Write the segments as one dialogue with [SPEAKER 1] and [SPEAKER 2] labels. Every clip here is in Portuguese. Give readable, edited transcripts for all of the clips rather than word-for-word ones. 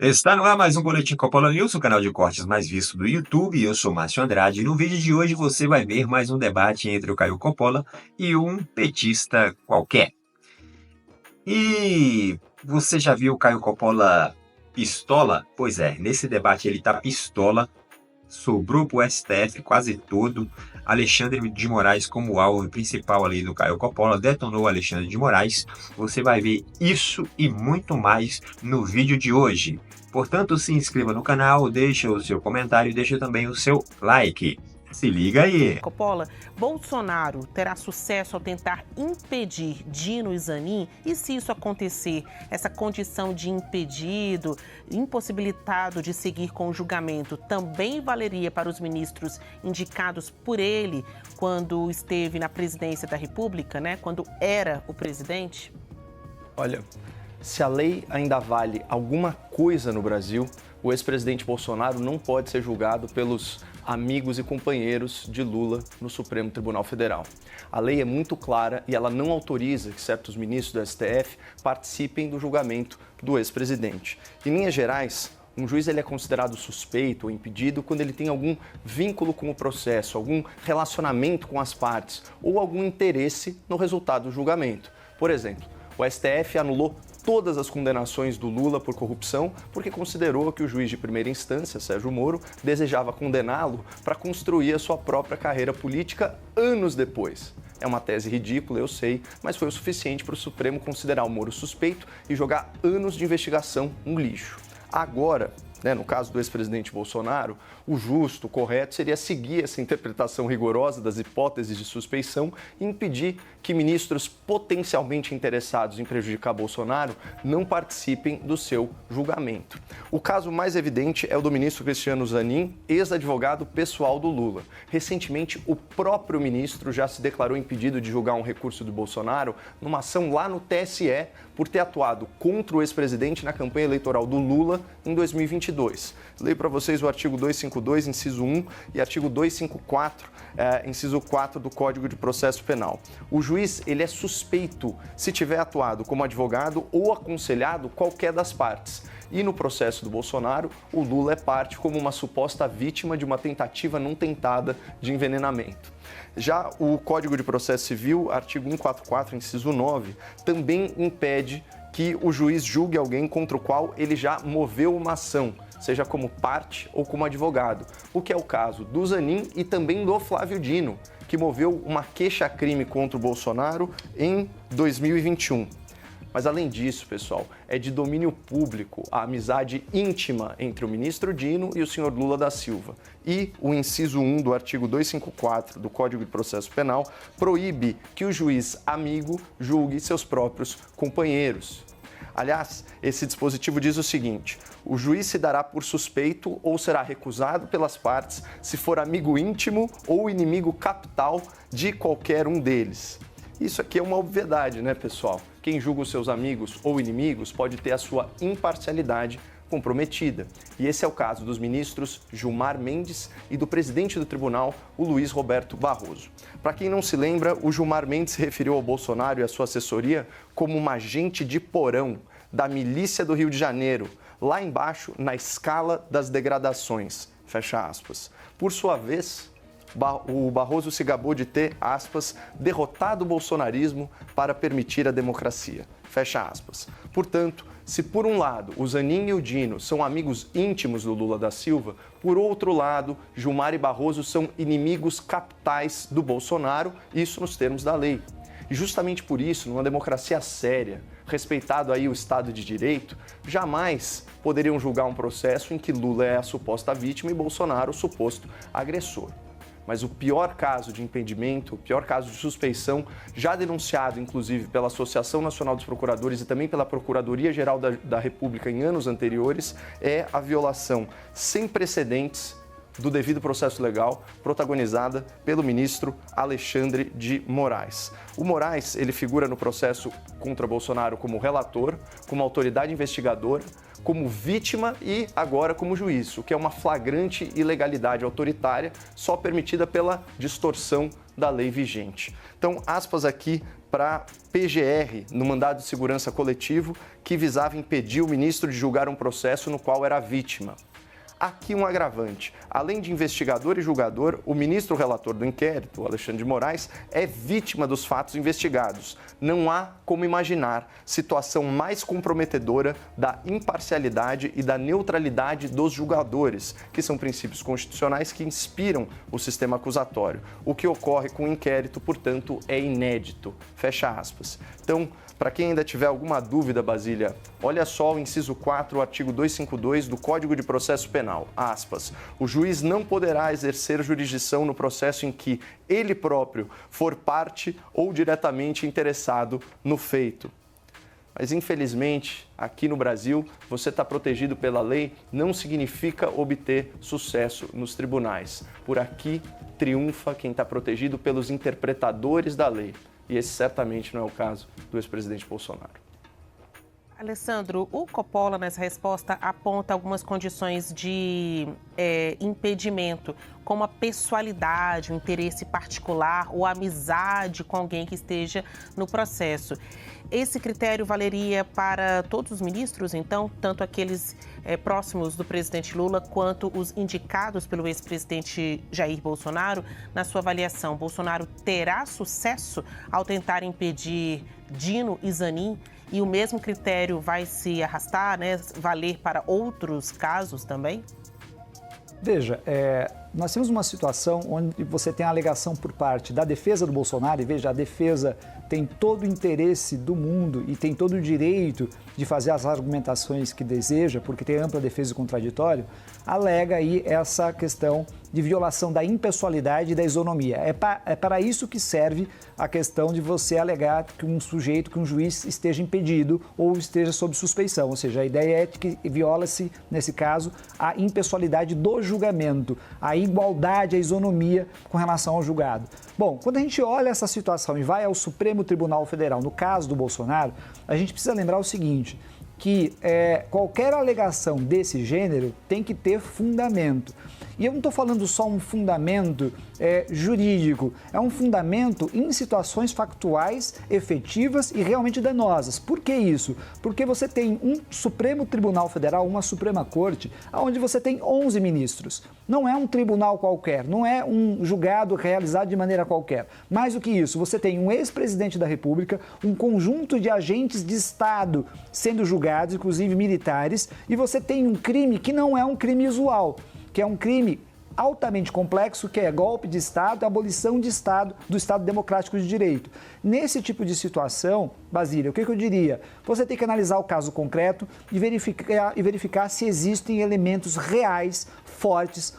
[SPEAKER 1] Está no ar mais um Boletim Coppola News, o canal de cortes mais visto do YouTube. Eu sou Márcio Andrade e no vídeo de hoje você vai ver mais um debate entre o Caio Coppola e um petista qualquer. E você já viu o Caio Coppola pistola? Pois é, nesse debate ele tá pistola, sobrou pro STF quase todo. Alexandre de Moraes como alvo principal ali do Caio Coppola, detonou Alexandre de Moraes. Você vai ver isso e muito mais no vídeo de hoje. Portanto, se inscreva no canal, deixa o seu comentário e deixa também o seu like. Se liga aí!
[SPEAKER 2] Coppola, Bolsonaro terá sucesso ao tentar impedir Dino e Zanin? E se isso acontecer, essa condição de impedido, impossibilitado de seguir com o julgamento, também valeria para os ministros indicados por ele quando esteve na presidência da República, né? Quando era o presidente?
[SPEAKER 3] Olha, se a lei ainda vale alguma coisa no Brasil, o ex-presidente Bolsonaro não pode ser julgado pelos amigos e companheiros de Lula no Supremo Tribunal Federal. A lei é muito clara e ela não autoriza que certos ministros do STF participem do julgamento do ex-presidente. Em linhas gerais, um juiz ele é considerado suspeito ou impedido quando ele tem algum vínculo com o processo, algum relacionamento com as partes ou algum interesse no resultado do julgamento. Por exemplo, o STF anulou todas as condenações do Lula por corrupção porque considerou que o juiz de primeira instância, Sérgio Moro, desejava condená-lo para construir a sua própria carreira política anos depois. É uma tese ridícula, eu sei, mas foi o suficiente para o Supremo considerar o Moro suspeito e jogar anos de investigação no lixo. Agora, no caso do ex-presidente Bolsonaro, o justo, o correto seria seguir essa interpretação rigorosa das hipóteses de suspeição e impedir que ministros potencialmente interessados em prejudicar Bolsonaro não participem do seu julgamento. O caso mais evidente é o do ministro Cristiano Zanin, ex-advogado pessoal do Lula. Recentemente, o próprio ministro já se declarou impedido de julgar um recurso do Bolsonaro numa ação lá no TSE por ter atuado contra o ex-presidente na campanha eleitoral do Lula em 2022. Leio para vocês o artigo 252, inciso 1, e artigo 254, inciso 4 do Código de Processo Penal. O juiz ele é suspeito se tiver atuado como advogado ou aconselhado qualquer das partes. E no processo do Bolsonaro, o Lula é parte como uma suposta vítima de uma tentativa não tentada de envenenamento. Já o Código de Processo Civil, artigo 144, inciso 9, também impede que o juiz julgue alguém contra o qual ele já moveu uma ação, seja como parte ou como advogado, o que é o caso do Zanin e também do Flávio Dino, que moveu uma queixa-crime contra o Bolsonaro em 2021. Mas além disso, pessoal, é de domínio público a amizade íntima entre o ministro Dino e o senhor Lula da Silva. E o inciso 1 do artigo 254 do Código de Processo Penal proíbe que o juiz amigo julgue seus próprios companheiros. Aliás, esse dispositivo diz o seguinte: o juiz se dará por suspeito ou será recusado pelas partes se for amigo íntimo ou inimigo capital de qualquer um deles. Isso aqui é uma obviedade, né, pessoal? Quem julga os seus amigos ou inimigos pode ter a sua imparcialidade comprometida. E esse é o caso dos ministros Gilmar Mendes e do presidente do tribunal, o Luiz Roberto Barroso. Para quem não se lembra, o Gilmar Mendes se referiu ao Bolsonaro e à sua assessoria como uma agente de porão da milícia do Rio de Janeiro, lá embaixo na escala das degradações, fecha aspas. Por sua vez, o Barroso se gabou de ter, aspas, derrotado o bolsonarismo para permitir a democracia, fecha aspas. Portanto, se por um lado o Zanin e o Dino são amigos íntimos do Lula da Silva, por outro lado, Gilmar e Barroso são inimigos capitais do Bolsonaro, isso nos termos da lei. E justamente por isso, numa democracia séria, respeitado aí o Estado de Direito, jamais poderiam julgar um processo em que Lula é a suposta vítima e Bolsonaro o suposto agressor. Mas o pior caso de impedimento, o pior caso de suspeição, já denunciado inclusive pela Associação Nacional dos Procuradores e também pela Procuradoria-Geral da República em anos anteriores, é a violação sem precedentes do devido processo legal, protagonizada pelo ministro Alexandre de Moraes. O Moraes, ele figura no processo contra Bolsonaro como relator, como autoridade investigadora, como vítima e agora como juiz, o que é uma flagrante ilegalidade autoritária só permitida pela distorção da lei vigente. Então, aspas aqui para PGR, no mandado de segurança coletivo, que visava impedir o ministro de julgar um processo no qual era vítima. Aqui um agravante. Além de investigador e julgador, o ministro relator do inquérito, Alexandre de Moraes, é vítima dos fatos investigados. Não há como imaginar situação mais comprometedora da imparcialidade e da neutralidade dos julgadores, que são princípios constitucionais que inspiram o sistema acusatório. O que ocorre com o inquérito, portanto, é inédito. Fecha aspas. Então, para quem ainda tiver alguma dúvida, Basília, olha só o inciso 4, o artigo 252 do Código de Processo Penal. Aspas. O juiz não poderá exercer jurisdição no processo em que ele próprio for parte ou diretamente interessado no feito. Mas, infelizmente, aqui no Brasil, você está protegido pela lei não significa obter sucesso nos tribunais. Por aqui, triunfa quem está protegido pelos interpretadores da lei. E esse certamente não é o caso do ex-presidente Bolsonaro.
[SPEAKER 2] Alessandro, o Coppola, nessa resposta, aponta algumas condições de impedimento, como a pessoalidade, o interesse particular ou a amizade com alguém que esteja no processo. Esse critério valeria para todos os ministros, então, tanto aqueles próximos do presidente Lula quanto os indicados pelo ex-presidente Jair Bolsonaro? Na sua avaliação, Bolsonaro terá sucesso ao tentar impedir Dino e Zanin? E o mesmo critério vai se arrastar, né, valer para outros casos também?
[SPEAKER 4] Veja, nós temos uma situação onde você tem a alegação por parte da defesa do Bolsonaro, e veja, a defesa tem todo o interesse do mundo e tem todo o direito de fazer as argumentações que deseja, porque tem ampla defesa e contraditório, alega aí essa questão de violação da impessoalidade e da isonomia. É para isso que serve a questão de você alegar que um sujeito, que um juiz esteja impedido ou esteja sob suspeição, ou seja, a ideia é que viola-se, nesse caso, a impessoalidade do julgamento, a igualdade, a isonomia com relação ao julgado. Bom, quando a gente olha essa situação e vai ao Supremo Tribunal Federal, no caso do Bolsonaro, a gente precisa lembrar o seguinte, que qualquer alegação desse gênero tem que ter fundamento. E eu não estou falando só um fundamento jurídico, é um fundamento em situações factuais, efetivas e realmente danosas. Por que isso? Porque você tem um Supremo Tribunal Federal, uma Suprema Corte, onde você tem 11 ministros. Não é um tribunal qualquer, não é um julgado realizado de maneira qualquer. Mais do que isso, você tem um ex-presidente da República, um conjunto de agentes de Estado sendo julgados, inclusive militares, e você tem um crime que não é um crime usual, que é um crime altamente complexo, que é golpe de Estado, abolição de Estado, do Estado Democrático de Direito. Nesse tipo de situação, Basília, o que eu diria? Você tem que analisar o caso concreto e verificar se existem elementos reais, fortes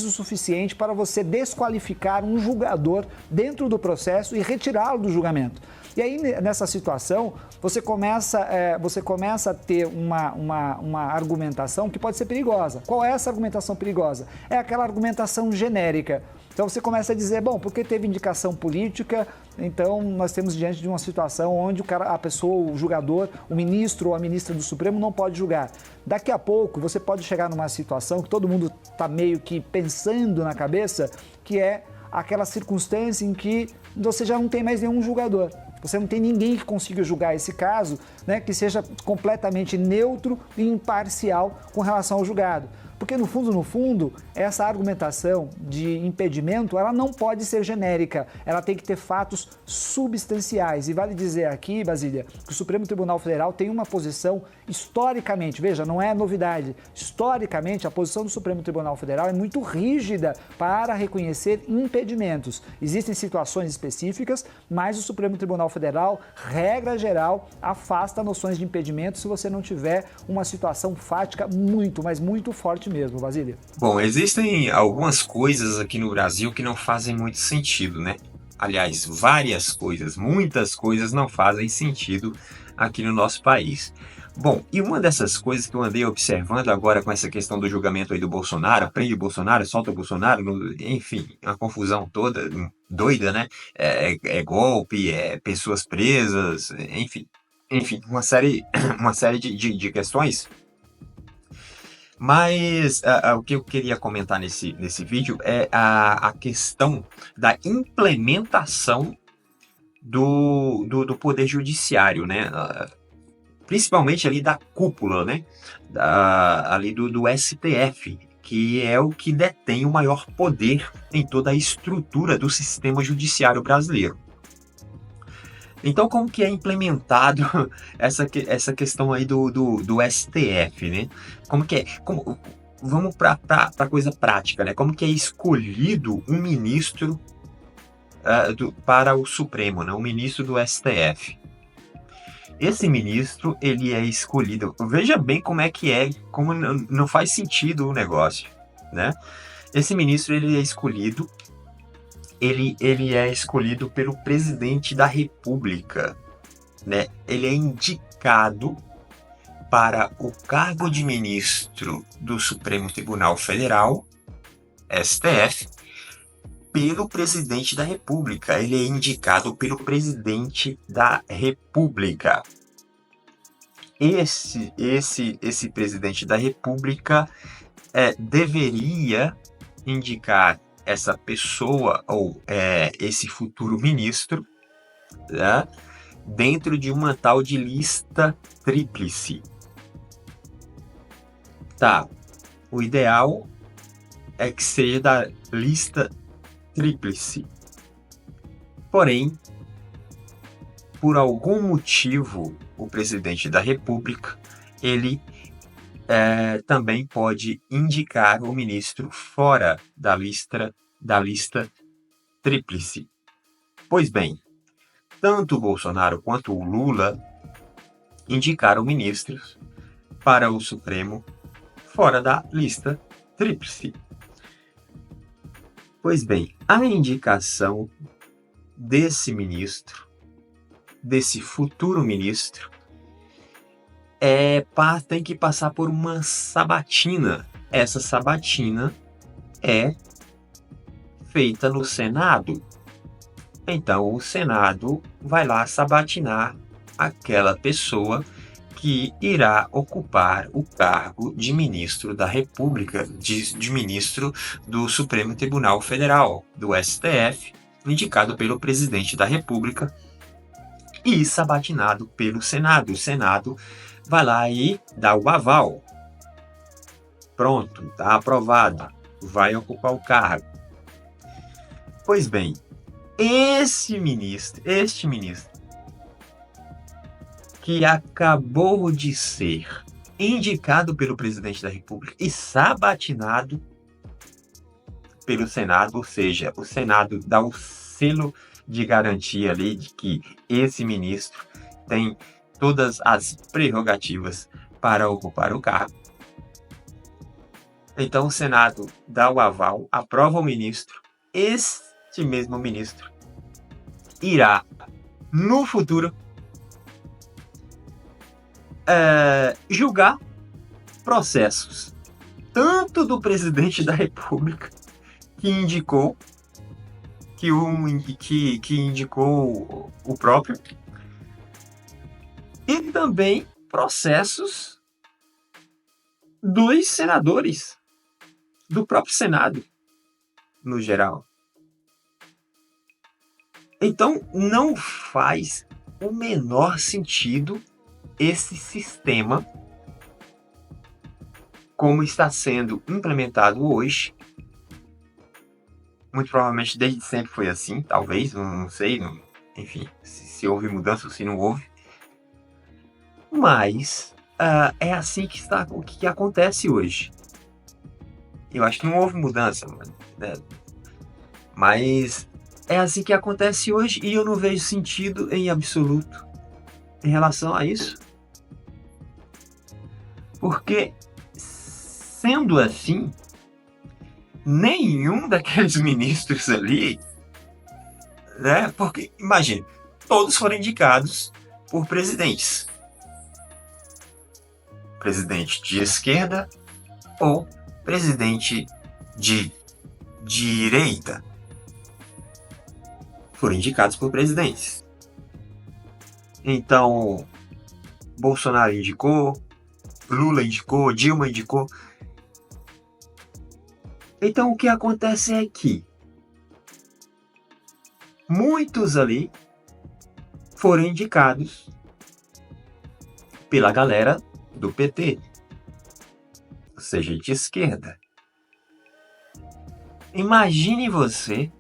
[SPEAKER 4] o suficiente para você desqualificar um julgador dentro do processo e retirá-lo do julgamento. E aí, nessa situação, você começa a ter uma argumentação que pode ser perigosa. Qual é essa argumentação perigosa? É aquela argumentação genérica. Então, você começa a dizer, bom, porque teve indicação política, então nós temos diante de uma situação onde a pessoa, o julgador, o ministro ou a ministra do Supremo não pode julgar. Daqui a pouco, você pode chegar numa situação que todo mundo está meio que pensando na cabeça, que é aquela circunstância em que você já não tem mais nenhum julgador. Você não tem ninguém que consiga julgar esse caso, né, que seja completamente neutro e imparcial com relação ao julgado. Porque, no fundo, essa argumentação de impedimento, ela não pode ser genérica, ela tem que ter fatos substanciais. E vale dizer aqui, Basília, que o Supremo Tribunal Federal tem uma posição historicamente, veja, não é novidade, historicamente a posição do Supremo Tribunal Federal é muito rígida para reconhecer impedimentos. Existem situações específicas, mas o Supremo Tribunal Federal, regra geral, afasta noções de impedimento se você não tiver uma situação fática muito, mas muito forte mesmo, Basília.
[SPEAKER 1] Bom, existem algumas coisas aqui no Brasil que não fazem muito sentido, né? Aliás, várias coisas, muitas coisas não fazem sentido aqui no nosso país. Bom, e uma dessas coisas que eu andei observando agora com essa questão do julgamento aí do Bolsonaro, prende o Bolsonaro, solta o Bolsonaro, enfim, uma confusão toda, doida, né? É golpe, pessoas presas, enfim, uma série de questões. Mas o que eu queria comentar nesse vídeo é a questão da implementação do Poder Judiciário, né? Principalmente ali da cúpula, né? Ali do STF, que é o que detém o maior poder em toda a estrutura do sistema judiciário brasileiro. Então, como que é implementado essa questão aí do STF, né? Como que é? Vamos para a coisa prática, né? Como que é escolhido um ministro para o Supremo, né? Um ministro do STF. Esse ministro, ele é escolhido. Veja bem como não faz sentido o negócio, né? Esse ministro, ele é escolhido pelo presidente da República, né? Ele é indicado para o cargo de ministro do Supremo Tribunal Federal, STF, pelo presidente da República. Ele é indicado pelo presidente da República. Esse presidente da República deveria indicar essa pessoa ou esse futuro ministro, né, dentro de uma tal de lista tríplice. Tá, o ideal é que seja da lista tríplice. Porém, por algum motivo, o presidente da República, ele também pode indicar o ministro fora da lista tríplice. Pois bem, tanto o Bolsonaro quanto o Lula indicaram ministros para o Supremo fora da lista tríplice. Pois bem, a indicação desse ministro, desse futuro ministro, tem que passar por uma sabatina. Essa sabatina é feita no Senado. Então, o Senado vai lá sabatinar aquela pessoa que irá ocupar o cargo de ministro da República, de ministro do Supremo Tribunal Federal, do STF, indicado pelo presidente da República e sabatinado pelo Senado. O Senado vai lá e dá o aval. Pronto, está aprovado, vai ocupar o cargo. Pois bem, este ministro que acabou de ser indicado pelo presidente da República e sabatinado pelo Senado, ou seja, o Senado dá o selo de garantia ali de que esse ministro tem todas as prerrogativas para ocupar o cargo. Então o Senado dá o aval, aprova o ministro. Este mesmo ministro irá, no futuro, julgar processos, tanto do presidente da República, que indicou o próprio, e também processos dos senadores, do próprio Senado, no geral. Então, não faz o menor sentido esse sistema como está sendo implementado hoje. Muito provavelmente desde sempre foi assim, talvez, não sei, enfim, se houve mudança ou se não houve. Mas é assim que acontece hoje. Eu acho que não houve mudança, né? Mas é assim que acontece hoje e eu não vejo sentido em absoluto em relação a isso. Porque, sendo assim, nenhum daqueles ministros ali, né? Porque, imagine, todos foram indicados por presidentes. Presidente de esquerda ou presidente de direita. Foram indicados por presidentes. Então, Bolsonaro indicou, Lula indicou, Dilma indicou. Então, o que acontece é que muitos ali foram indicados pela galera do PT, ou seja, de esquerda. Imagine você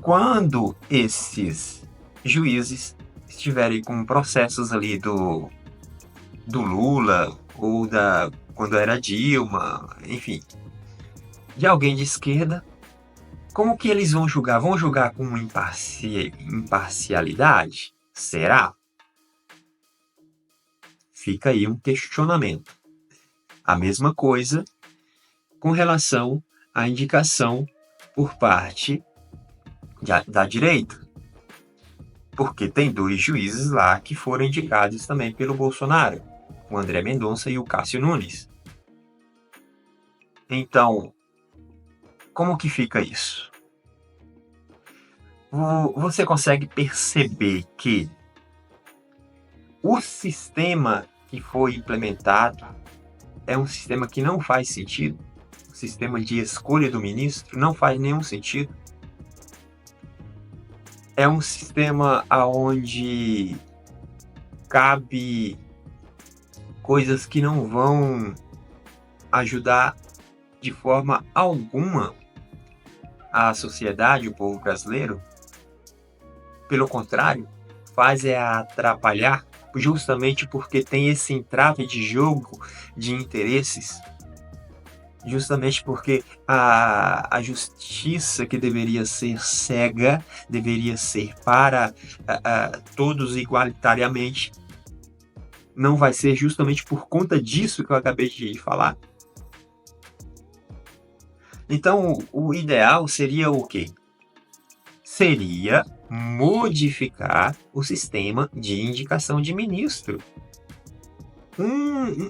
[SPEAKER 1] quando esses juízes estiverem com processos ali do Lula, ou quando era Dilma, enfim, de alguém de esquerda, como que eles vão julgar? Vão julgar com imparcialidade? Será? Fica aí um questionamento. A mesma coisa com relação à indicação por parte da direita. Porque tem 2 juízes lá que foram indicados também pelo Bolsonaro, o André Mendonça e o Cássio Nunes. Então, como que fica isso? Você consegue perceber que o sistema que foi implementado é um sistema que não faz sentido? O sistema de escolha do ministro não faz nenhum sentido? É um sistema onde cabe coisas que não vão ajudar de forma alguma a sociedade, o povo brasileiro. Pelo contrário, faz atrapalhar, justamente porque tem esse entrave de jogo de interesses, justamente porque a justiça, que deveria ser cega, deveria ser para todos igualitariamente, não vai ser, justamente por conta disso que eu acabei de falar. Então, o ideal seria o quê? Seria modificar o sistema de indicação de ministro.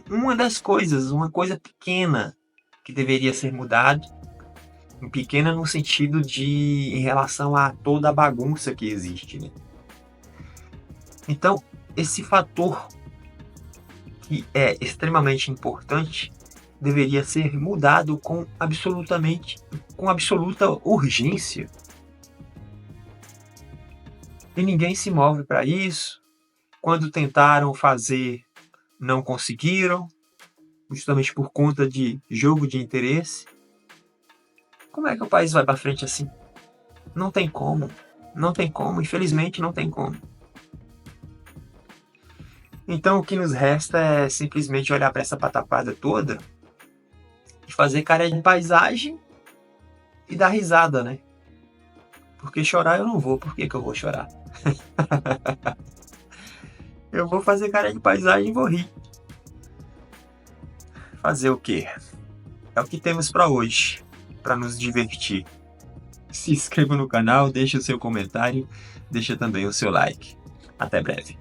[SPEAKER 1] Uma das coisas, uma coisa pequena que deveria ser mudado, pequena no sentido em relação a toda a bagunça que existe, né? Então, esse fator que é extremamente importante deveria ser mudado com absoluta urgência. E ninguém se move para isso. Quando tentaram fazer, não conseguiram, justamente por conta de jogo de interesse. Como é que o país vai para frente assim? Não tem como. Não tem como. Infelizmente, não tem como. Então, o que nos resta é simplesmente olhar para essa pataquada toda e fazer cara de paisagem e dar risada, né? Porque chorar eu não vou. Por que eu vou chorar? Eu vou fazer cara de paisagem e vou rir. Fazer o quê? É o que temos para hoje, para nos divertir. Se inscreva no canal, deixe o seu comentário, deixa também o seu like. Até breve.